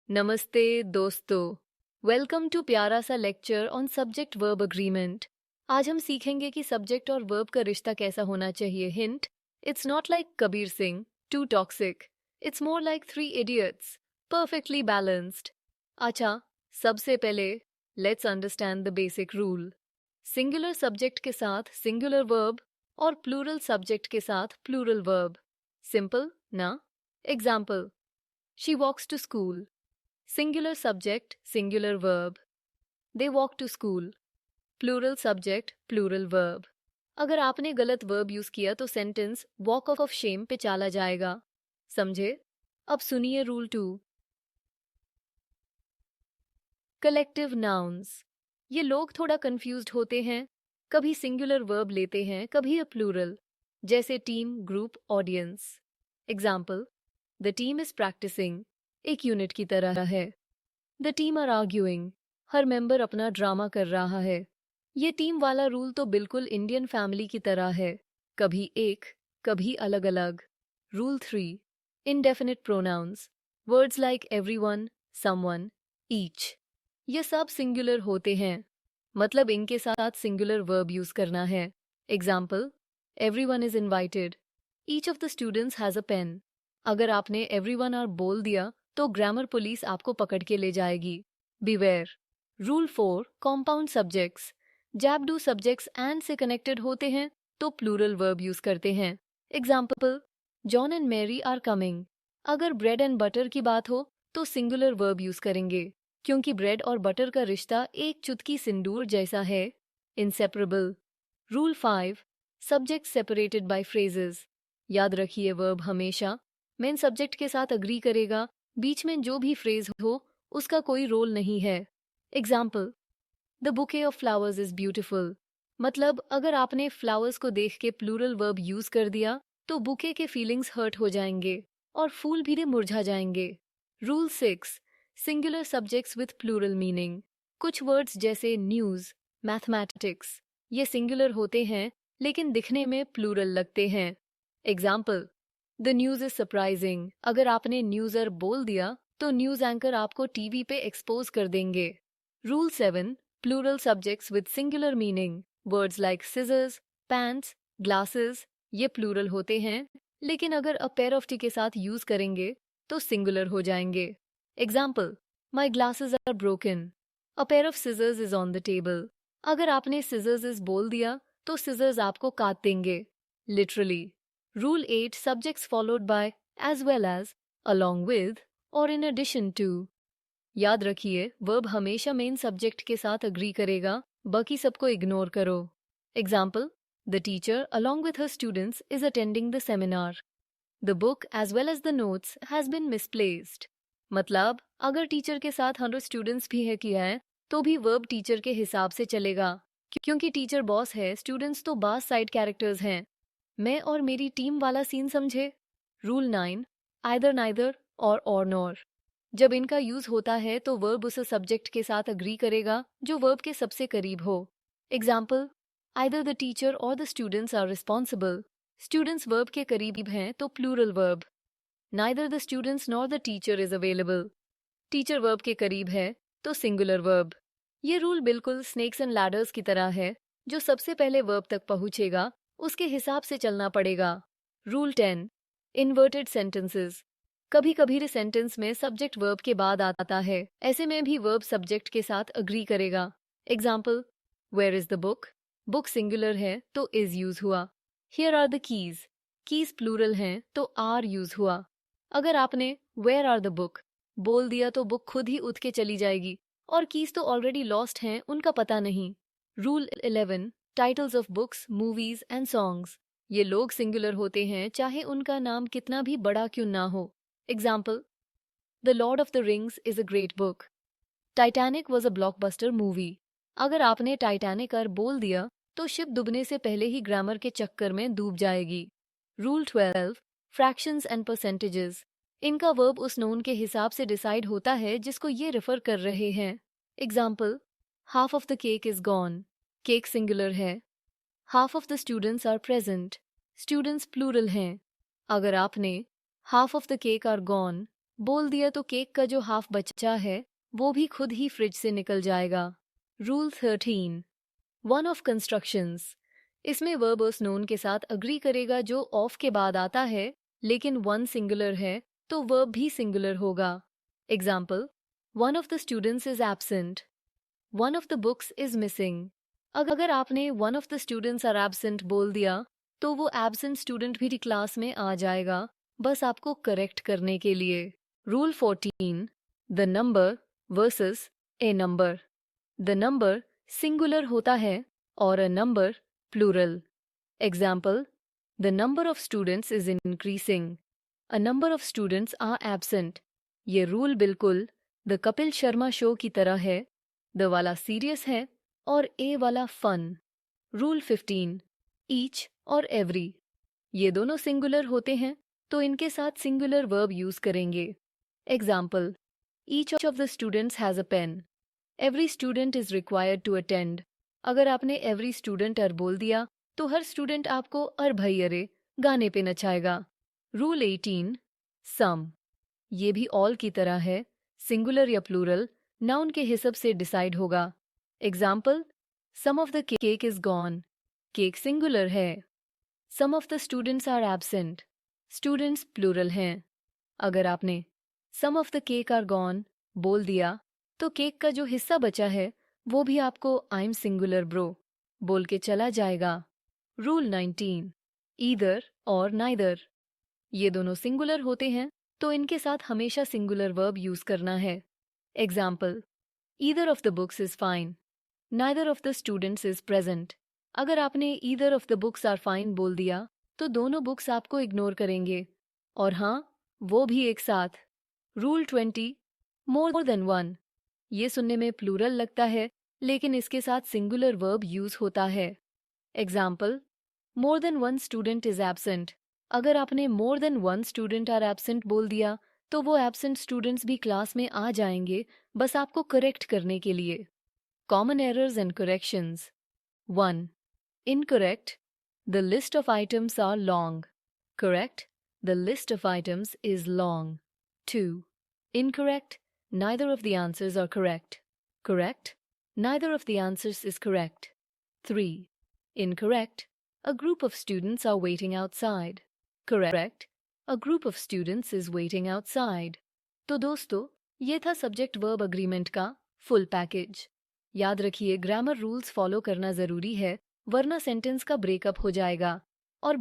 नमस्ते दोस्तों, welcome to प्यारा सा lecture on subject verb agreement. आज हम सीखेंगे कि सब्जेक्ट और वर्ब का रिश्ता कैसा होना चाहिए। Hint, it's not like Kabir Singh too toxic, it's more like Three Idiots perfectly balanced. अच्छा, सबसे पहले let's understand the basic rule. Singular subject के साथ सिंगुलर वर्ब और प्लूरल सब्जेक्ट के साथ प्लूरल वर्ब। सिंपल ना? Example, she walks to school. Singular subject, singular verb. They walk to school. Plural subject, plural verb. अगर आपने गलत verb use किया तो सेंटेंस वॉक ऑफ शेम पे चला जाएगा। समझे? अब सुनिए रूल 2। Collective nouns. ये लोग थोड़ा कंफ्यूज्ड होते हैं, कभी सिंगुलर वर्ब लेते हैं, कभी प्लूरल, जैसे team, group, audience. Example, the team is practising, एक यूनिट की तरह है। द टीम आर आर्ग्यूइंग, हर मेंबर अपना ड्रामा कर रहा है। ये टीम वाला रूल तो बिल्कुल इंडियन फैमिली की तरह है, कभी एक, कभी अलग अलग। Rule 3, indefinite pronouns. Words like everyone, someone, each, ये सब सिंगुलर होते हैं, मतलब इनके साथ सिंगुलर वर्ब यूज करना है। Example, everyone is invited, each of the students has a pen. अगर आपने एवरीवन आर बोल दिया तो ग्रामर पुलिस आपको पकड़ के ले जाएगी। बिवेयर। Rule 4, compound subjects. जब दो सब्जेक्ट्स एंड से कनेक्टेड होते हैं तो प्लूरल वर्ब यूज करते हैं। Example, John and Mary are coming. अगर ब्रेड एंड बटर की बात हो तो सिंगुलर वर्ब यूज करेंगे, क्योंकि ब्रेड और बटर का रिश्ता एक चुटकी सिंदूर जैसा है, inseparable. Rule 5, subject separated by phrases. याद रखिए, वर्ब हमेशा मेन सब्जेक्ट के साथ अग्री करेगा, बीच में जो भी फ्रेज हो उसका कोई रोल नहीं है। Example, the bouquet of flowers is beautiful. मतलब अगर आपने फ्लावर्स को देख के प्लूरल वर्ब यूज कर दिया तो बुके के फीलिंग्स हर्ट हो जाएंगे और फूल भी मुरझा जाएंगे। Rule 6, singular subjects with plural meaning. कुछ वर्ड्स जैसे न्यूज, मैथमेटिक्स, ये सिंगुलर होते हैं लेकिन दिखने में प्लूरल लगते हैं। Example, the news is surprising. अगर आपने न्यूज़र बोल दिया तो न्यूज एंकर आपको टीवी पे एक्सपोज कर देंगे। Rule 7, plural subjects with singular meaning. Words like scissors, pants, glasses, ये प्लूरल होते हैं, लेकिन अगर अ पेयर ऑफ टी के साथ यूज करेंगे तो सिंगुलर हो जाएंगे। Example, my glasses are broken, a pair of scissors is on the table. अगर आपने सिजर्स इज बोल दिया तो सिजर्स आपको काट देंगे, literally. Rule 8, subjects followed by, as well as, along with, or in addition to. याद रखिए, वर्ब हमेशा मेन सब्जेक्ट के साथ अग्री करेगा, बाकी सबको इग्नोर करो। Example, the teacher along with her students is attending the seminar. The book as well as the notes has been misplaced. मतलब अगर टीचर के साथ 100 स्टूडेंट्स भी है किया है तो भी वर्ब टीचर के हिसाब से चलेगा, क्योंकि टीचर बॉस है, स्टूडेंट्स तो बास साइड कैरेक्टर्स हैं। मैं और मेरी टीम वाला सीन समझे। रूल 9, आइदर नाइदर और नॉर। जब इनका यूज होता है तो वर्ब उस सब्जेक्ट के साथ अग्री करेगा जो वर्ब के सबसे करीब हो। एग्जाम्पल, आइदर द टीचर और the students are responsible. Students verb के करीब हैं तो plural verb. Neither the students nor the teacher is available. Teacher verb के करीब है तो सिंगुलर वर्ब। ये रूल बिल्कुल स्नेक्स एंड लैडर्स की तरह है, जो सबसे पहले वर्ब तक पहुंचेगा उसके हिसाब से चलना पड़ेगा। Rule 10, inverted sentences. कभी कभी सेंटेंस में सब्जेक्ट वर्ब के बाद आता है, ऐसे में भी वर्ब सब्जेक्ट के साथ अग्री करेगा। Example, where is the book, book singular है तो इज यूज हुआ। Here are the keys, keys plural हैं तो आर यूज हुआ। अगर आपने वेयर आर द बुक बोल दिया तो बुक खुद ही उठ के चली जाएगी और कीज तो ऑलरेडी लॉस्ट हैं, उनका पता नहीं। Rule 11, titles of books, movies and songs. ये लोग सिंगुलर होते हैं चाहे उनका नाम कितना भी बड़ा क्यों ना हो। Example, the Lord of the rings is a great book. Titanic was a blockbuster movie. अगर आपने टाइटैनिक और बोल दिया तो शिप डूबने से पहले ही ग्रामर के चक्कर में डूब जाएगी। Rule 12, fractions and percentages. इनका वर्ब उस नोन के हिसाब से डिसाइड होता है जिसको ये रेफर कर रहे हैं। Example, half of the cake is gone, cake singular है। Half of the students are present, students plural हैं। अगर आपने half of the cake are gone बोल दिया तो केक का जो हाफ बचा है वो भी खुद ही फ्रिज से निकल जाएगा। Rule 13, one of constructions. इसमें वर्ब उस नोन के साथ अग्री करेगा जो ऑफ के बाद आता है, लेकिन वन सिंगुलर है तो वर्ब भी सिंगुलर होगा। Example, one of the students is absent, one of the books is missing. अगर आपने one of the students are absent बोल दिया तो वो एब्सेंट स्टूडेंट भी क्लास में आ जाएगा, बस आपको करेक्ट करने के लिए। Rule 14, the number versus a number. The number singular होता है और a number plural. Example, the number of students is increasing, a number of students are absent. ये रूल बिल्कुल द कपिल शर्मा शो की तरह है, द वाला सीरियस है और ए वाला फन। रूल 15, ईच और एवरी। ये दोनों सिंगुलर होते हैं तो इनके साथ सिंगुलर वर्ब यूज करेंगे। Example, each of the students has a pen, every student is required to attend. अगर आपने एवरी स्टूडेंट अर बोल दिया तो हर स्टूडेंट आपको अर भई अरे गाने पे नचाएगा। रूल 18, सम। ये भी ऑल की तरह है, सिंगुलर या प्लूरल नाउन के हिसाब से डिसाइड होगा। Example, some of the cake is gone, cake singular है। Some of the students are absent, students plural हैं। अगर आपने some of the cake are gone बोल दिया तो केक का जो हिस्सा बचा है वो भी आपको आई एम सिंगुलर ब्रो बोल के चला जाएगा। रूल 19, ईदर और नाइदर। ये दोनों सिंगुलर होते हैं तो इनके साथ हमेशा सिंगुलर वर्ब यूज करना है। Example, either of the books is fine, neither of the students is present. अगर आपने either of the books are fine बोल दिया तो दोनों बुक्स आपको इग्नोर करेंगे, और हाँ, वो भी एक साथ। रूल 20, मोर देन वन। ये सुनने में प्लूरल लगता है लेकिन इसके साथ सिंगुलर वर्ब यूज होता है। Example, more than one student is absent. अगर आपने more than one student are absent बोल दिया तो वो एब्सेंट स्टूडेंट्स भी क्लास में आ जाएंगे, बस आपको करेक्ट करने के लिए। Common errors and corrections. 1, incorrect, the list of items are long. Correct, the list of items is long. 2, incorrect, neither of the answers are correct. Correct, neither of the answers is correct. 3, incorrect, a group of students are waiting outside. Correct, a group of students is waiting outside. तो दोस्तों, ये था subject verb agreement का full package. याद रखिए, grammar rules follow करना ज़रूरी है, वरना सेंटेंस का ब्रेकअप हो जाएगा और